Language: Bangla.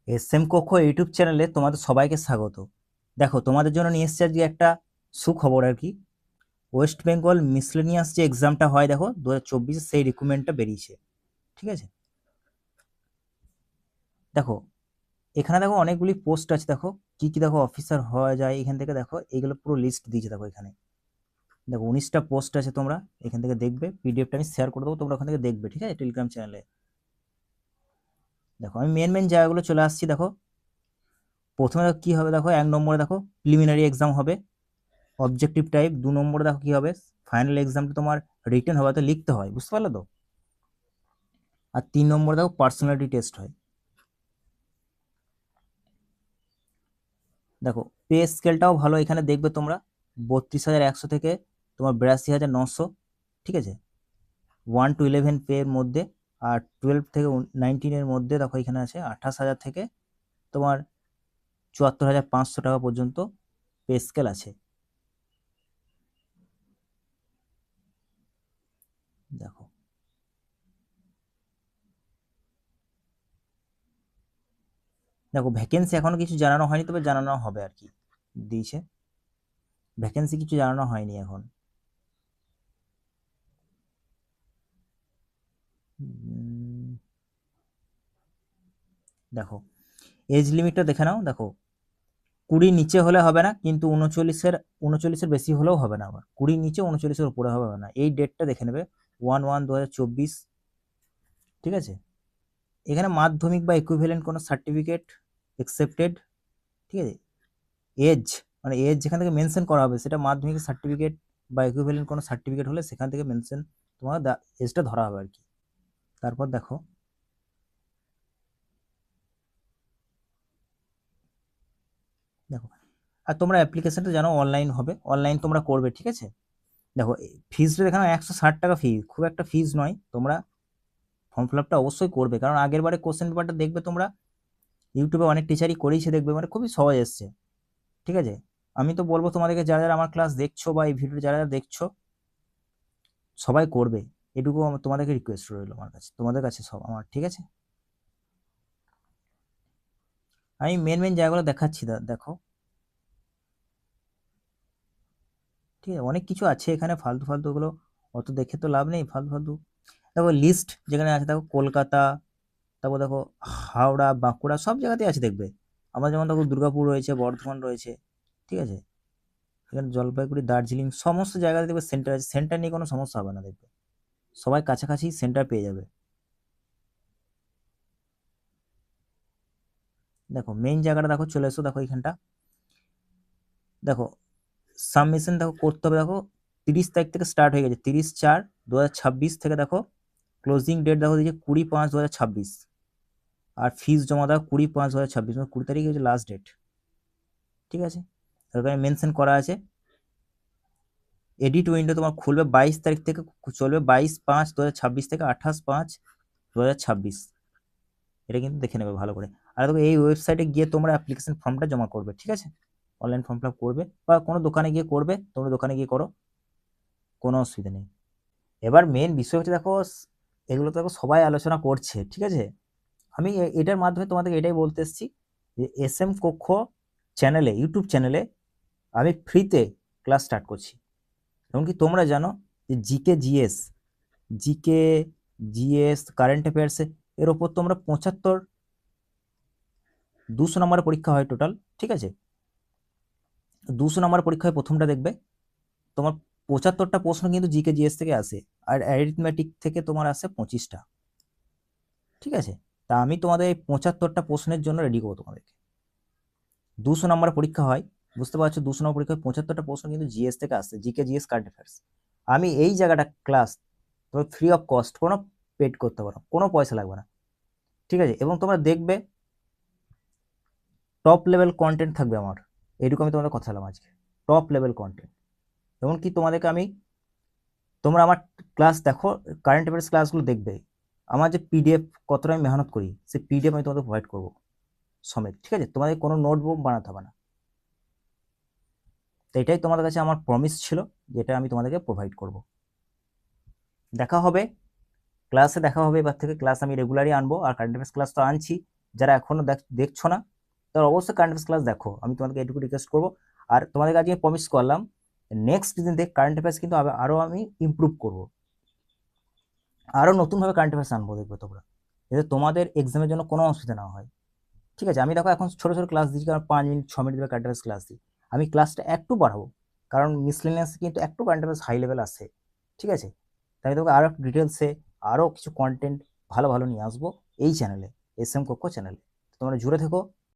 এসএম কক্ষ ইউটিউব চ্যানেলে তোমাদের সবাইকে স্বাগত। দেখো তোমাদের জন্য নিয়ে এসেছি আজকে একটা সুখবর আর কি। ওয়েস্ট বেঙ্গল মিসলেনিয়াস যে এক্সামটা হয় দেখো 2024 সেই রিক্রুটমেন্টটা বেরিয়েছে, ঠিক আছে। দেখো এখানে দেখো অনেকগুলি পোস্ট আছে, দেখো কি কি দেখো অফিসার হওয়া যায় এখান থেকে, দেখো এইগুলো পুরো লিস্ট দিয়েছে। দেখো এখানে দেখো 19টা পোস্ট আছে, তোমরা এখান থেকে দেখবে, পিডিএফটা আমি শেয়ার করে দেবো, তোমরা ওখান থেকে দেখবে, ঠিক আছে, টেলিগ্রাম চ্যানেলে। দেখো আমি মেন জায়গাগুলো চলে আসছি। দেখো প্রথমে কি হবে, দেখো 1 নম্বরে দেখো প্রিলিমিনারি এক্সাম হবে, অবজেক্টিভ টাইপ। 2 নম্বরে দেখো কি হবে, ফাইনাল এক্সামটা তোমার রিটেন হবে, তো লিখতে হয়, বুঝতে পারলে তো। আর 3 নম্বরে দেখো পার্সোনালিটি টেস্ট হয়। দেখো পে স্কেলটাও ভালো এখানে দেখবে তোমরা, 32,100 থেকে তোমার 82,900, ঠিক আছে। 1 to 11 পে এর মধ্যে, আর 12 থেকে 19 এর মধ্যে দেখো এখানে আছে 28,000 থেকে তোমার 74,500 টাকা পর্যন্ত পে স্কেল আছে। দেখো দেখো ভ্যাকেন্সি এখনো কিছু জানানো হয়নি, তবে জানানো হবে আর কি, দিয়েছে। ভ্যাকেন্সি কিছু জানানো হয়নি এখন। দেখো এজ লিমিটটা দেখে নাও। দেখো 20 নিচে হলে হবে না, কিন্তু 39-এর বেশি হলেও হবে না, আবার 20 নিচে 39-এর উপরে হবে না। এই ডেটটা দেখে নেবে, 1/1/2024, ঠিক আছে। এখানে মাধ্যমিক বা ইকুইভ্যালেন্ট কোনো সার্টিফিকেট এক্সেপ্টেড, ঠিক আছে। এজ মানে এজ যেখান থেকে মেনশন করা হবে সেটা মাধ্যমিক সার্টিফিকেট বা ইকুইভ্যালেন্ট কোনো সার্টিফিকেট হলে সেখান থেকে মেনশন তোমার এজটা ধরা হবে আর কি। তারপর দেখো দেখো আর তোমরা অ্যাপ্লিকেশনটা জানো অনলাইন হবে, অনলাইন তোমরা করবে, ঠিক আছে। দেখো ফিজটা দেখানো 160 টাকা ফিজ, খুব একটা ফিজ নয়। তোমরা ফর্ম ফিল আপটা অবশ্যই করবে, কারণ আগের বারে কোশ্চেন পেপারটা দেখবে তোমরা, ইউটিউবে অনেক টিচারই করেইছে, দেখবে মানে খুবই সহজ এসছে, ঠিক আছে। আমি তো বলবো তোমাদেরকে, যারা যারা আমার ক্লাস দেখছো বা এই ভিডিও যারা যারা দেখছো সবাই করবে, এটুকু তোমাদেরকে রিকোয়েস্ট রইলো আমার কাছে, তোমাদের কাছে সব আমার, ঠিক আছে। আমি মেন জায়গাগুলো দেখাচ্ছি, দেখো ঠিক আছে। অনেক কিছু আছে এখানে, ফালতু ফালতু ওগুলো অত দেখে তো লাভ নেই, ফালতু ফালতু। দেখো লিস্ট যেখানে আছে, দেখো কলকাতা, তারপর দেখো হাওড়া, বাঁকুড়া, সব জায়গাতেই আছে দেখবে। আমার যেমন দেখো দুর্গাপুর রয়েছে, বর্ধমান রয়েছে, ঠিক আছে। এখানে জলপাইগুড়ি, দার্জিলিং, সমস্ত জায়গাতে দেখবে সেন্টার আছে, সেন্টার নিয়ে কোনো সমস্যা হবে না, দেখবে সবাই কাছাকাছি সেন্টার পেয়ে যাবে। দেখো মেইন জায়গাটা দেখো, চলে এসো, দেখো এখানটা দেখো সাবমিশন দেখো করতে হবে। দেখো 30 তারিখ থেকে স্টার্ট হয়ে গেছে, 30/4/2026 থেকে দেখো ক্লোজিং ডেট দেখো দিয়েছে 20/5/2026, আর ফিস জমা দাও 20/5/2026, মানে 20 তারিখ হচ্ছে লাস্ট ডেট, ঠিক আছে। ওখানে মেনশন করা আছে। এডিট উইন্ডো তোমার খুলবে 22 তারিখ থেকে, চলবে 22/5/2026 থেকে 28/5/2026, এটা কিন্তু দেখে নেবে ভালো করে। আর দেখো এই ওয়েবসাইটে গিয়ে তোমরা অ্যাপ্লিকেশন ফর্মটা জমা করবে, ঠিক আছে। অনলাইন ফর্ম ফিল আপ করবে বা কোনো দোকানে গিয়ে করবে, তোমরা দোকানে গিয়ে করো, কোনো অসুবিধা নেই। এবার মেন বিষয় হচ্ছে, দেখো এগুলো তো দেখো সবাই আলোচনা করছে, ঠিক আছে। আমি এটার মাধ্যমে তোমাদেরকে এটাই বলতে এসেছি যে এসএম কক্ষ চ্যানেলে, ইউটিউব চ্যানেলে আমি ফ্রিতে ক্লাস স্টার্ট করছি। এমনকি তোমরা জানো যে জিকে জিএস কারেন্ট অ্যাফেয়ার্স এর ওপর তোমরা 200 নম্বরের পরীক্ষা হয় টোটাল, ঠিক আছে। 200 নম্বরের পরীক্ষায় প্রথমটা দেখবে তোমার 75টা প্রশ্ন কিন্তু জিকে জিএস থেকে আসে, আর অ্যারিথমেটিক থেকে তোমার আসে 25টা, ঠিক আছে। তা আমি তোমাদের এই 75টা প্রশ্নের জন্য রেডি করবো তোমাদেরকে। 200 নম্বরের পরীক্ষা হয়, বুঝতে পারছো, 200 নম্বর পরীক্ষায় 75টা প্রশ্ন কিন্তু জিএস থেকে আসছে, জিকে জিএস কারেন্ট অ্যাফেয়ার্স। আমি এই জায়গাটা ক্লাস তোমার ফ্রি অফ কস্ট, কোনো পেড করতে পারো, কোনো পয়সা লাগবে না, ঠিক আছে। এবং তোমরা দেখবে টপ লেভেল কন্টেন্ট থাকবে আমার, এইটুকু আমি তোমাদের কথা বললাম আজকে, টপ লেভেল কন্টেন্ট। এমনকি তোমাদেরকে আমি, তোমরা আমার ক্লাস দেখো, কারেন্ট অ্যাফেয়ার্স ক্লাসগুলো দেখবে, আমার যে পিডিএফ কতটা আমি মেহনত করি, সেই পিডিএফ আমি তোমাদের প্রোভাইড করবো সমেত, ঠিক আছে। তোমাদের কোনো নোটবুক বানাতে হবে না। তো এটাই তোমাদের কাছে আমার প্রমিস ছিল, যেটা আমি তোমাদেরকে প্রোভাইড করব। দেখা হবে ক্লাসে, দেখা হবে, এবার থেকে ক্লাস আমি রেগুলারই আনবো, আর কারেন্ট অ্যাফেয়ার্স ক্লাস তো আনছি, যারা এখনো দেখছো না তারা অবশ্যই কারেন্ট অ্যাফেয়ার্স ক্লাস দেখো, আমি তোমাদেরকে এটুকু রিকোয়েস্ট করবো। আর তোমাদেরকে আজকে প্রমিস করলাম নেক্সট দিন থেকে কারেন্ট অ্যাফেয়ার্স কিন্তু আরও আমি ইমপ্রুভ করবো, আরও নতুনভাবে কারেন্ট অ্যাফেয়ার্স আনবো, দেখবে তোমরা, যাতে তোমাদের এক্সামের জন্য কোনো অসুবিধা না হয়। ঠিক আছে, আমি দেখো এখন ছোটো ছোটো ক্লাস দিচ্ছি, কারণ 5 মিনিট 6 মিনিট ধরে কারেন্ট অ্যাফেয়ার্স ক্লাস দিই। আমি ক্লাসটা একটু বাড়াবো, কারণ মিসলেনিয়াস কিন্তু একটু কারেন্ট অ্যাফেয়ার্স হাই লেভেল আছে। ঠিক আছে, তাই তোকে আরও ডিটেলসে আরও কিছু কন্টেন্ট ভালো ভালো নিয়ে আসবো এই চ্যানেলে, এস এম কোকো চ্যানেলে। তোমরা জুড়ে থেকো।